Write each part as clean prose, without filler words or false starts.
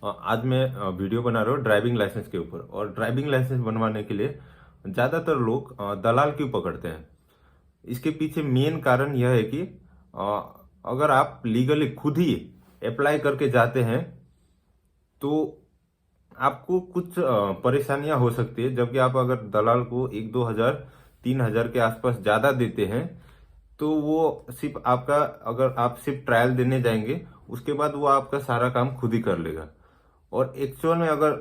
आज मैं वीडियो बना रहा हूँ ड्राइविंग लाइसेंस के ऊपर। और ड्राइविंग लाइसेंस बनवाने के लिए ज़्यादातर लोग दलाल क्यों पकड़ते हैं, इसके पीछे मेन कारण यह है कि अगर आप लीगली खुद ही अप्लाई करके जाते हैं तो आपको कुछ परेशानियां हो सकती है। जबकि आप अगर दलाल को 1-2 हज़ार 3 हज़ार के आसपास ज़्यादा देते हैं तो वो सिर्फ आपका, अगर आप सिर्फ ट्रायल देने जाएंगे उसके बाद वो आपका सारा काम खुद ही कर लेगा। और एक्चुअल में अगर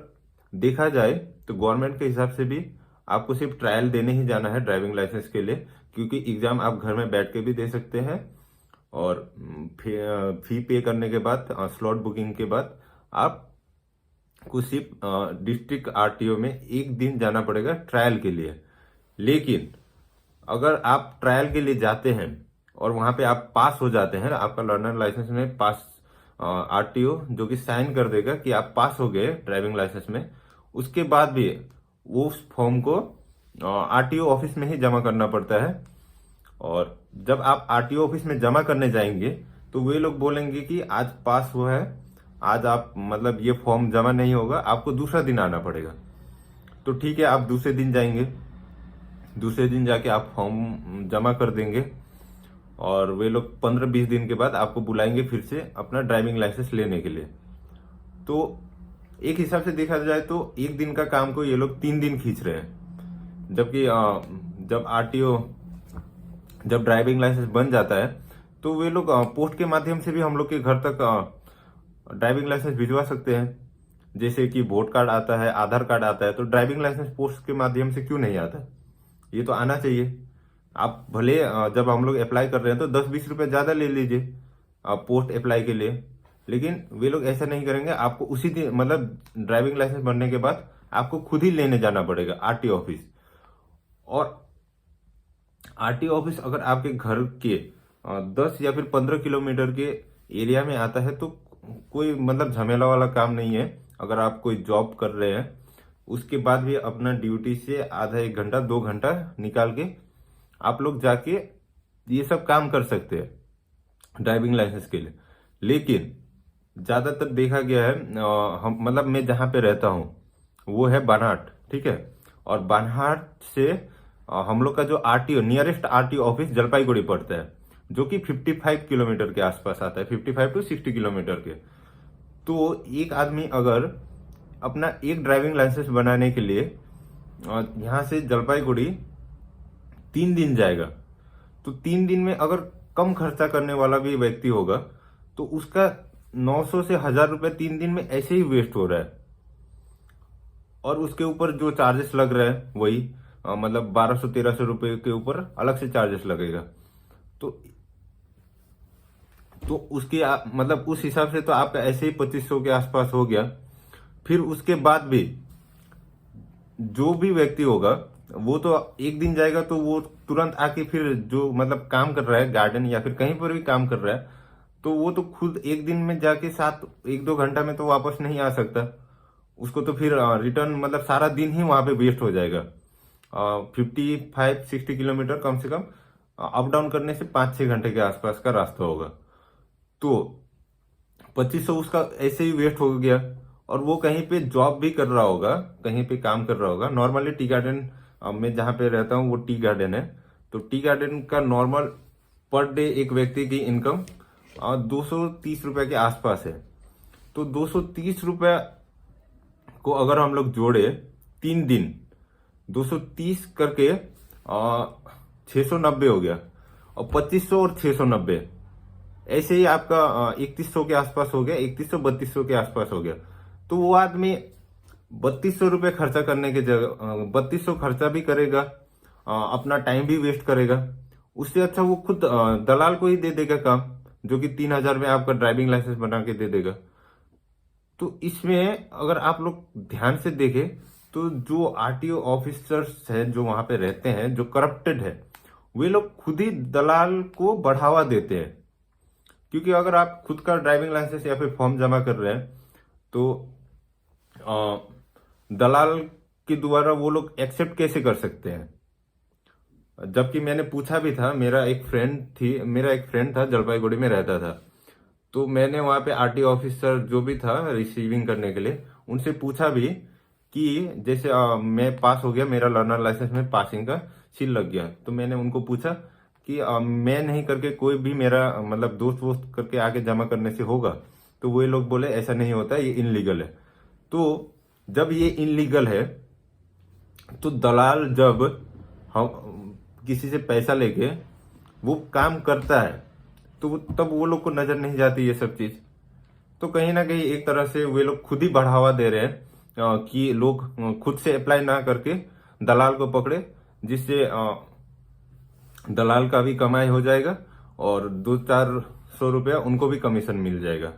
देखा जाए तो गवर्नमेंट के हिसाब से भी आपको सिर्फ ट्रायल देने ही जाना है ड्राइविंग लाइसेंस के लिए, क्योंकि एग्जाम आप घर में बैठ के भी दे सकते हैं। और फी पे करने के बाद, स्लॉट बुकिंग के बाद आप को सिर्फ डिस्ट्रिक्ट आरटीओ में एक दिन जाना पड़ेगा ट्रायल के लिए। लेकिन अगर आप ट्रायल के लिए जाते हैं और वहां पे आप पास हो जाते हैं, आपका लर्नर लाइसेंस में पास, आरटीओ जो कि साइन कर देगा कि आप पास हो गए ड्राइविंग लाइसेंस में, उसके बाद भी वो उस फॉर्म को आरटीओ ऑफिस में ही जमा करना पड़ता है। और जब आप आरटीओ ऑफिस में जमा करने जाएंगे तो वे लोग बोलेंगे कि आज पास हुआ है, आज आप मतलब ये फॉर्म जमा नहीं होगा, आपको दूसरा दिन आना पड़ेगा। तो ठीक है, आप दूसरे दिन जाएंगे, दूसरे दिन जाके आप फॉर्म जमा कर देंगे और वे लोग 15-20 दिन के बाद आपको बुलाएंगे फिर से अपना ड्राइविंग लाइसेंस लेने के लिए। तो एक हिसाब से देखा जाए तो एक दिन का काम को ये लोग 3 दिन खींच रहे हैं। जबकि जब आरटीओ, जब ड्राइविंग लाइसेंस बन जाता है तो वे लोग पोस्ट के माध्यम से भी हम लोग के घर तक ड्राइविंग लाइसेंस भिजवा सकते हैं। जैसे कि वोट कार्ड आता है, आधार कार्ड आता है, तो ड्राइविंग लाइसेंस पोस्ट के माध्यम से क्यों नहीं आता? ये तो आना चाहिए। आप भले जब हम लोग अप्लाई कर रहे हैं तो 10-20 रुपए ज्यादा ले लीजिए आप पोस्ट अप्लाई के लिए, लेकिन वे लोग ऐसा नहीं करेंगे। आपको उसी दिन, मतलब ड्राइविंग लाइसेंस बनने के बाद आपको खुद ही लेने जाना पड़ेगा आरटीओ ऑफिस। और आरटीओ ऑफिस अगर आपके घर के 10 या फिर 15 किलोमीटर के एरिया में आता है तो कोई मतलब झमेला वाला काम नहीं है। अगर आप कोई जॉब कर रहे हैं उसके बाद भी अपना ड्यूटी से आधा 1 घंटा 2 घंटा निकाल के आप लोग जाके ये सब काम कर सकते हैं ड्राइविंग लाइसेंस के लिए। लेकिन ज्यादातर देखा गया है, हम मतलब मैं जहां पे रहता हूँ वो है बानाट, ठीक है। और बानाट से हम लोग का जो RTO, nearest RTO office Jalpaiguri पड़ता है, जो कि 55 किलोमीटर के आसपास आता है, 55 to 60 किलोमीटर के। तो एक आदमी अगर अपना एक ड्राइविंग लाइसेंस बनाने के लिए यहाँ से जलपाईगुड़ी 3 दिन जाएगा, तो 3 दिन में अगर कम खर्चा करने वाला भी व्यक्ति होगा तो उसका 900 से 1000 रुपए 3 दिन में ऐसे ही वेस्ट हो रहा है। और उसके ऊपर जो चार्जेस लग रहा है वही मतलब 1200-1300 रुपए के ऊपर अलग से चार्जेस लगेगा। तो उसके मतलब उस हिसाब से तो आपका ऐसे ही 2500 के आसपास हो गया। फिर उसके बाद भी जो भी व्यक्ति होगा वो तो एक दिन जाएगा तो वो तुरंत आके फिर जो मतलब काम कर रहा है गार्डन या फिर कहीं पर भी काम कर रहा है, तो वो तो खुद एक दिन में जाके 1-2 घंटा में तो वापस नहीं आ सकता। उसको तो फिर रिटर्न मतलब सारा दिन ही वहां पे वेस्ट हो जाएगा। 55-60 किलोमीटर कम से कम अप डाउन करने से 5-6 घंटे के आसपास का रास्ता होगा। तो 2500 उसका ऐसे ही वेस्ट हो गया। और वो कहीं पे जॉब भी कर रहा होगा, कहीं पे काम कर रहा होगा। नॉर्मली टी गार्डन में जहां पे रहता हूँ वो टी गार्डन है, तो टी गार्डन का नॉर्मल पर डे एक व्यक्ति की इनकम 230 रुपए के आसपास है। तो 230 रुपए को अगर हम लोग जोड़े 3 दिन, 230 करके 690 हो गया। और 2500 और 690 ऐसे ही आपका 3100 के आसपास हो गया, 3100-3200 के आसपास हो गया। तो वो आदमी 3200 रुपये खर्चा करने के जगह 3200 खर्चा भी करेगा, अपना टाइम भी वेस्ट करेगा। उससे अच्छा वो खुद दलाल को ही दे देगा काम, जो कि 3000 में आपका ड्राइविंग लाइसेंस बना के दे देगा। तो इसमें अगर आप लोग ध्यान से देखें तो जो आरटीओ ऑफिसर्स हैं जो वहां पे रहते हैं, जो करप्टेड है, वे लोग खुद ही दलाल को बढ़ावा देते हैं। क्योंकि अगर आप खुद का ड्राइविंग लाइसेंस या फिर फॉर्म जमा कर रहे हैं तो दलाल के द्वारा वो लोग एक्सेप्ट कैसे कर सकते हैं? जबकि मैंने पूछा भी था, मेरा एक फ्रेंड था, जलपाईगुड़ी में रहता था, तो मैंने वहां पे आरटी ऑफिसर जो भी था रिसीविंग करने के लिए उनसे पूछा भी कि जैसे मैं पास हो गया, मेरा लर्नर लाइसेंस में पासिंग का सील लग गया, तो मैंने उनको पूछा कि मैं नहीं करके कोई भी मेरा मतलब दोस्त वोस्त करके आगे जमा करने से होगा? तो वो लोग बोले ऐसा नहीं होता, ये इनलीगल है। तो जब ये इनलीगल है तो दलाल जब हम किसी से पैसा लेके वो काम करता है तो तब वो लोग को नजर नहीं जाती ये सब चीज। तो कहीं ना कहीं एक तरह से वे लोग खुद ही बढ़ावा दे रहे हैं कि लोग खुद से अप्लाई ना करके दलाल को पकड़े, जिससे दलाल का भी कमाई हो जाएगा और 200-400 रुपया उनको भी कमीशन मिल जाएगा।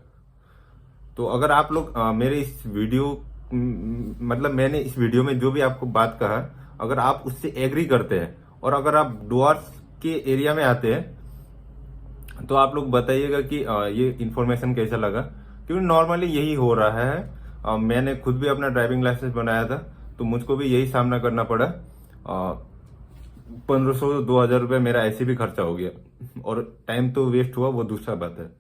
तो अगर आप लोग मेरे इस वीडियो मतलब मैंने इस वीडियो में जो भी आपको बात कहा, अगर आप उससे एग्री करते हैं और अगर आप डुअर्स के एरिया में आते हैं तो आप लोग बताइएगा कि ये इन्फॉर्मेशन कैसा लगा, क्योंकि नॉर्मली यही हो रहा है। मैंने खुद भी अपना ड्राइविंग लाइसेंस बनाया था तो मुझको भी यही सामना करना पड़ा। 1500-2000 रुपये मेरा ऐसे भी खर्चा हो गया और टाइम तो वेस्ट हुआ, वो दूसरा बात है।